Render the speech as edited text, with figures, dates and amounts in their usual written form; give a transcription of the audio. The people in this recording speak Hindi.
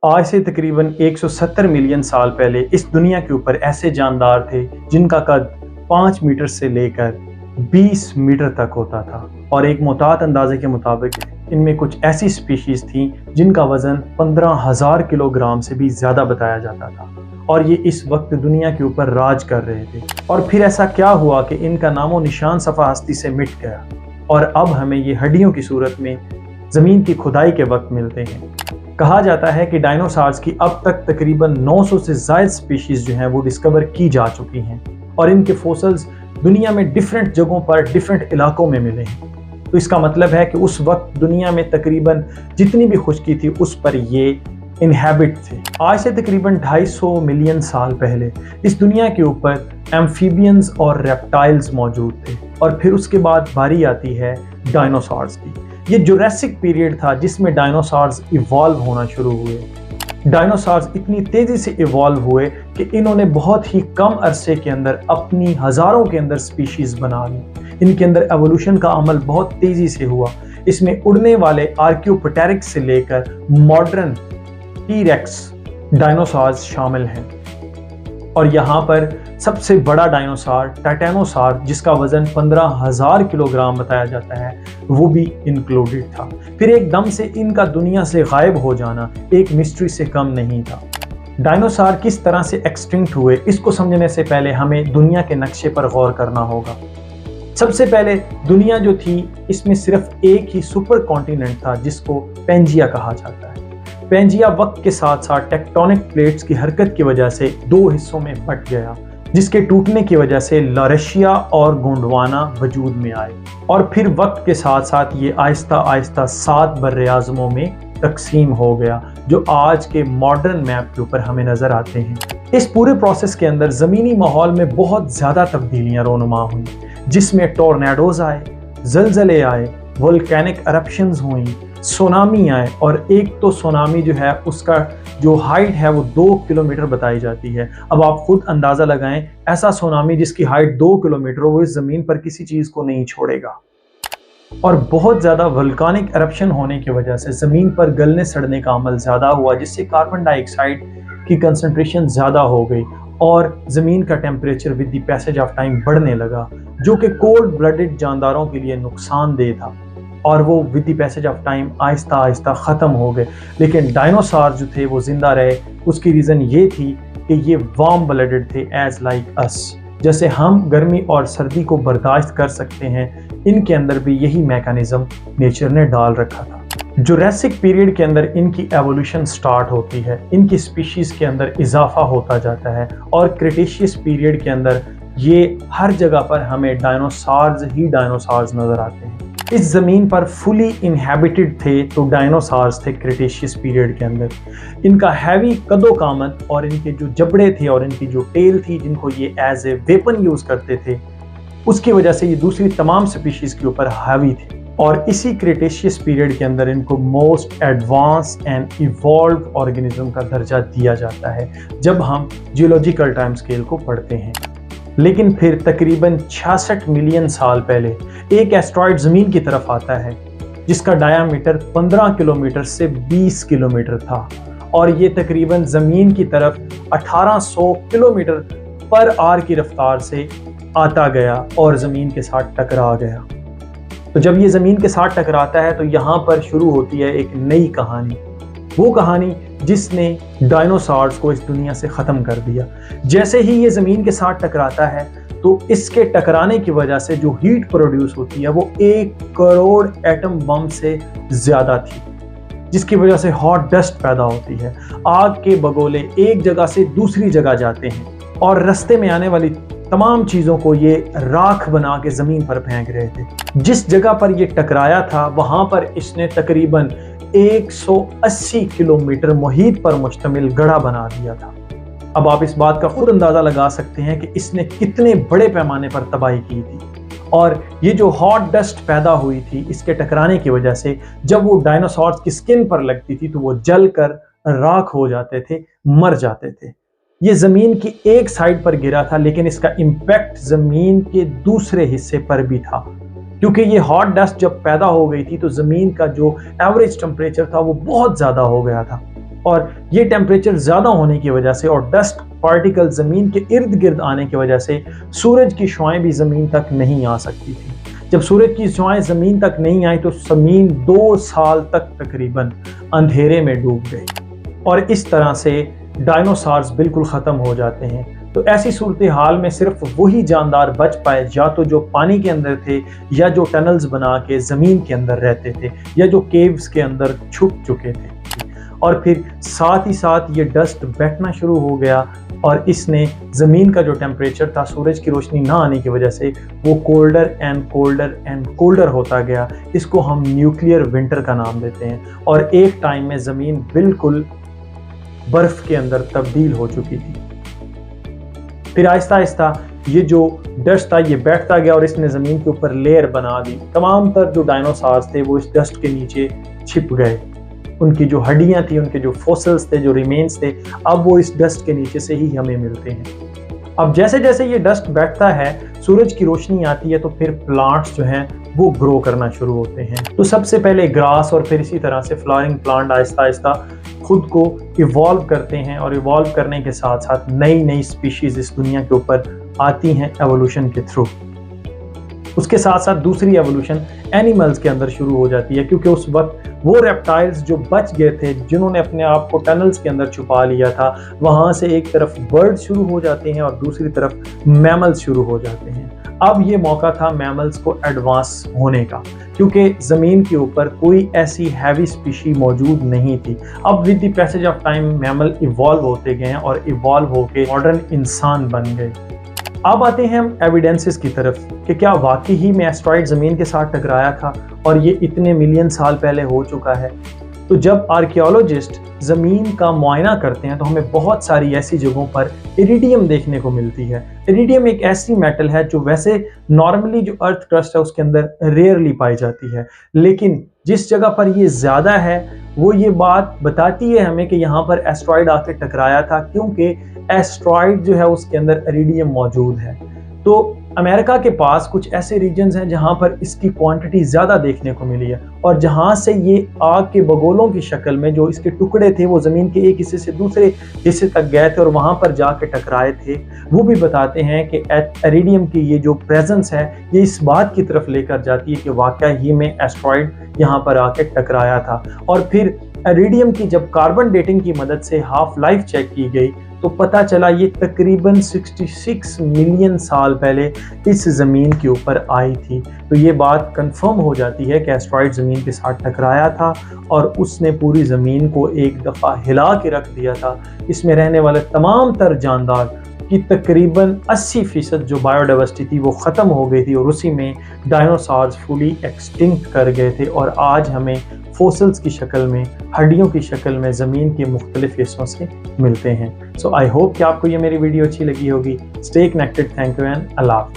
आज से तकरीबन 170 मिलियन साल पहले इस दुनिया के ऊपर ऐसे जानदार थे जिनका कद 5 मीटर से लेकर 20 मीटर तक होता था और एक मुताद अंदाजे के मुताबिक इनमें कुछ ऐसी स्पीशीज थी जिनका वजन 15,000 किलोग्राम से भी ज़्यादा बताया जाता था और ये इस वक्त दुनिया के ऊपर राज कर रहे थे। और फिर ऐसा क्या हुआ कि इनका नामो निशान सफ़ा हस्ती से मिट गया और अब हमें ये हड्डियों की सूरत में ज़मीन की खुदाई के वक्त मिलते हैं। कहा जाता है कि डायनासोर्स की अब तक तकरीबन 900 से ज़ायद स्पीशीज़ जो हैं वो डिस्कवर की जा चुकी हैं और इनके फोसल्स दुनिया में डिफरेंट जगहों पर डिफरेंट इलाकों में मिले हैं। तो इसका मतलब है कि उस वक्त दुनिया में तकरीबन जितनी भी खुश्की थी उस पर ये इनहैबिट थे। आज से तकरीबन 250 मिलियन साल पहले इस दुनिया के ऊपर एम्फीबियंस और रेप्टाइल्स मौजूद थे और फिर उसके बाद बारी आती है डायनासोर्स की। ये जुरासिक पीरियड था जिसमें डायनासोर्स इवॉल्व होना शुरू हुए। डायनासोर्स इतनी तेज़ी से इवॉल्व हुए कि इन्होंने बहुत ही कम अरसे के अंदर अपनी हज़ारों के अंदर स्पीशीज़ बना ली। इनके अंदर एवोल्यूशन का अमल बहुत तेज़ी से हुआ। इसमें उड़ने वाले आर्कियोप्टेरिक्स से लेकर मॉडर्न टी-रेक्स डायनासोर्स शामिल हैं और यहाँ पर सबसे बड़ा डायनासोर टाइटेनोसॉर जिसका वजन 15,000 किलोग्राम बताया जाता है वो भी इंक्लूडेड था। फिर एकदम से इनका दुनिया से गायब हो जाना एक मिस्ट्री से कम नहीं था। डायनासोर किस तरह से एक्सटिंक्ट हुए इसको समझने से पहले हमें दुनिया के नक्शे पर गौर करना होगा। सबसे पहले दुनिया जो थी इसमें सिर्फ एक ही सुपर कॉन्टिनेंट था जिसको पेंजिया कहा जाता है। पेंजिया वक्त के साथ साथ टेक्टोनिक प्लेट्स की हरकत की वजह से दो हिस्सों में बंट गया जिसके टूटने की वजह से लॉरेशिया और गोंडवाना वजूद में आए और फिर वक्त के साथ साथ ये आहिस्ता आहिस्ता 7 बर्रे-आज़मों में तकसीम हो गया जो आज के मॉडर्न मैप के ऊपर हमें नज़र आते हैं। इस पूरे प्रोसेस के अंदर ज़मीनी माहौल में बहुत ज़्यादा तब्दीलियाँ रोनुमा हुई जिसमें टोर्नेडोज आए, ज़लज़ले आए, वोल्केनिक एरप्शंस हुई, सुनामी आए और एक तो सुनामी जो है उसका जो हाइट है वो 2 किलोमीटर बताई जाती है। अब आप खुद अंदाज़ा लगाएं, ऐसा सुनामी जिसकी हाइट 2 किलोमीटर हो वो इस ज़मीन पर किसी चीज़ को नहीं छोड़ेगा। और बहुत ज़्यादा वोल्केनिक एरप्शन होने की वजह से ज़मीन पर गलने सड़ने का अमल ज़्यादा हुआ जिससे कार्बन डाइऑक्साइड की कंसनट्रेशन ज़्यादा हो गई और ज़मीन का temperature with the passage of time बढ़ने लगा जो कि कोल्ड ब्लडेड जानदारों के लिए नुकसानदेह था और वो with the passage of time Aahista Aahista ख़त्म हो गए। लेकिन डायनासोर जो थे वो ज़िंदा रहे। उसकी रीज़न ये थी कि ये वार्म ब्लडेड थे एज लाइक अस। जैसे हम गर्मी और सर्दी को बर्दाश्त कर सकते हैं इनके अंदर भी यही मैकेनिज़्म नेचर ने डाल रखा था। जुरासिक पीरियड के अंदर इनकी एवोल्यूशन स्टार्ट होती है, इनकी स्पीशीज़ के अंदर इजाफा होता जाता है और क्रिटेशियस पीरियड के अंदर ये हर जगह पर हमें डायनासोर्स ही डायनासोर्स नज़र आते हैं। इस ज़मीन पर फुली इनहैबिटेड थे तो डायनासोर्स थे क्रिटेशियस पीरियड के अंदर। इनका हैवी कदो कामत और इनके जो जबड़े थे और इनकी जो टेल थी जिनको ये एज ए वेपन यूज़ करते थे उसकी वजह से ये दूसरी तमाम स्पीशीज़ के ऊपर हावी थे और इसी क्रिटेशियस पीरियड के अंदर इनको most advance and evolve organism का दर्जा दिया जाता है जब हम जियोलॉजिकल टाइम स्केल को पढ़ते हैं। लेकिन फिर तकरीबन 66 मिलियन साल पहले एक एस्ट्रॉइड ज़मीन की तरफ आता है जिसका डायामीटर 15 किलोमीटर से 20 किलोमीटर था और ये तकरीबन ज़मीन की तरफ 1800 किलोमीटर पर आवर की रफ्तार से आता गया और ज़मीन के साथ टकरा गया। तो जब ये ज़मीन के साथ टकराता है तो यहाँ पर शुरू होती है एक नई कहानी, वो कहानी जिसने डायनासोर्स को इस दुनिया से ख़त्म कर दिया। जैसे ही ये ज़मीन के साथ टकराता है तो इसके टकराने की वजह से जो हीट प्रोड्यूस होती है वो 1 करोड़ एटम बम से ज़्यादा थी जिसकी वजह से हॉट डस्ट पैदा होती है। आग के बगोले एक जगह से दूसरी जगह जाते हैं और रास्ते में आने वाली तमाम चीज़ों को ये राख बना के ज़मीन पर फेंक रहे थे। जिस जगह पर ये टकराया था वहाँ पर इसने तकरीबन 180 किलोमीटर मुहीत पर मुश्तमिल गढ़ा बना दिया था। अब आप इस बात का खुद अंदाज़ा लगा सकते हैं कि इसने कितने बड़े पैमाने पर तबाही की थी और ये जो हॉट डस्ट पैदा हुई थी इसके टकराने की वजह से जब वो डायनासोर्स की स्किन पर लगती थी तो वो जल कर राख हो जाते थे, मर जाते थे। ये ज़मीन की एक साइड पर गिरा था लेकिन इसका इम्पैक्ट ज़मीन के दूसरे हिस्से पर भी था क्योंकि ये हॉट डस्ट जब पैदा हो गई थी तो ज़मीन का जो एवरेज टेम्परेचर था वो बहुत ज़्यादा हो गया था और ये टेम्परेचर ज़्यादा होने की वजह से और डस्ट पार्टिकल ज़मीन के इर्द गिर्द आने की वजह से सूरज की शुआएं भी ज़मीन तक नहीं आ सकती थी। जब सूरज की शुआएं ज़मीन तक नहीं आई तो ज़मीन 2 साल तक तकरीबन अंधेरे में डूब गई और इस तरह से डायनासोर्स बिल्कुल ख़त्म हो जाते हैं। तो ऐसी सूरत हाल में सिर्फ वही जानदार बच पाए, या तो जो पानी के अंदर थे, या जो टनल्स बना के ज़मीन के अंदर रहते थे, या जो केव्स के अंदर छुप चुके थे। और फिर साथ ही साथ ये डस्ट बैठना शुरू हो गया और इसने ज़मीन का जो टेम्परेचर था सूरज की रोशनी ना आने की वजह से वो colder and colder and colder होता गया। इसको हम न्यूक्लियर विंटर का नाम देते हैं और एक टाइम में ज़मीन बिल्कुल बर्फ़ के अंदर तब्दील हो चुकी थी। फिर आहिस्ता आहिस्ता ये जो डस्ट था ये बैठता गया और इसने ज़मीन के ऊपर लेयर बना दी। तमाम तर जो डायनासोर्स थे वो इस डस्ट के नीचे छिप गए। उनकी जो हड्डियां थी, उनके जो फॉसिल्स थे, जो रिमेन्स थे, अब वो इस डस्ट के नीचे से ही हमें मिलते हैं। अब जैसे जैसे ये डस्ट बैठता है, सूरज की रोशनी आती है तो फिर प्लांट्स जो हैं वो ग्रो करना शुरू होते हैं। तो सबसे पहले ग्रास और फिर इसी तरह से फ्लावरिंग प्लांट आहिस्ता आहिस्ता खुद को इवॉल्व करते हैं और इवॉल्व करने के साथ साथ नई नई स्पीशीज इस दुनिया के ऊपर आती हैं एवोल्यूशन के थ्रू। उसके साथ साथ दूसरी एवोल्यूशन एनिमल्स के अंदर शुरू हो जाती है, क्योंकि उस वक्त वो रेप्टाइल्स जो बच गए थे, जिन्होंने अपने आप को टनल्स के अंदर छुपा लिया था, वहाँ से एक तरफ बर्ड शुरू हो जाते हैं और दूसरी तरफ मैमल्स शुरू हो जाते हैं। अब ये मौका था मैमल्स को एडवांस होने का, क्योंकि ज़मीन के ऊपर कोई ऐसी हैवी स्पीशी मौजूद नहीं थी। अब with the passage of time mammal evolve होते गए और इवॉल्व होके मॉडर्न इंसान बन गए। अब आते हैं हम एविडेंसेस की तरफ कि क्या वाकई ही में एस्ट्रॉइड ज़मीन के साथ टकराया था और ये इतने मिलियन साल पहले हो चुका है। तो जब आर्कियोलॉजिस्ट ज़मीन का मुआयना करते हैं तो हमें बहुत सारी ऐसी जगहों पर इरिडियम देखने को मिलती है। इरिडियम एक ऐसी मेटल है जो वैसे नॉर्मली जो अर्थ क्रस्ट है उसके अंदर रेयरली पाई जाती है, लेकिन जिस जगह पर ये ज़्यादा है वो ये बात बताती है हमें कि यहाँ पर एस्ट्रॉइड आके टकराया था, क्योंकि एस्ट्रॉइड जो है उसके अंदर इरिडियम मौजूद है। तो अमेरिका के पास कुछ ऐसे रीजन्स हैं जहां पर इसकी क्वांटिटी ज़्यादा देखने को मिली है और जहां से ये आग के बगोलों की शक्ल में जो इसके टुकड़े थे वो ज़मीन के एक हिस्से से दूसरे हिस्से तक गए थे और वहां पर जाके टकराए थे। वो भी बताते हैं कि इरिडियम की ये जो प्रेजेंस है ये इस बात की तरफ लेकर जाती है कि वाकई ही में एस्ट्रॉइड यहाँ पर आके टकराया था। और फिर इरिडियम की जब कार्बन डेटिंग की मदद से हाफ लाइफ चेक की गई तो पता चला ये तकरीबन 66 मिलियन साल पहले इस ज़मीन के ऊपर आई थी। तो ये बात कंफर्म हो जाती है कि एस्ट्रॉइड ज़मीन के साथ टकराया था और उसने पूरी ज़मीन को एक दफ़ा हिला के रख दिया था। इसमें रहने वाले तमाम तर जानदार की तकरीबन 80% जो बायोडाइवर्सिटी थी वो ख़त्म हो गई थी और उसी में डायनासोर्स फुली एक्सटिंक्ट कर गए थे और आज हमें फॉसिल्स की शक्ल में, हड्डियों की शक्ल में ज़मीन के मुख्तलिफ हिस्सों से मिलते हैं। सो आई होप कि आपको ये मेरी वीडियो अच्छी लगी होगी। Stay connected. Thank you and अल्लाह हाफ़िज़।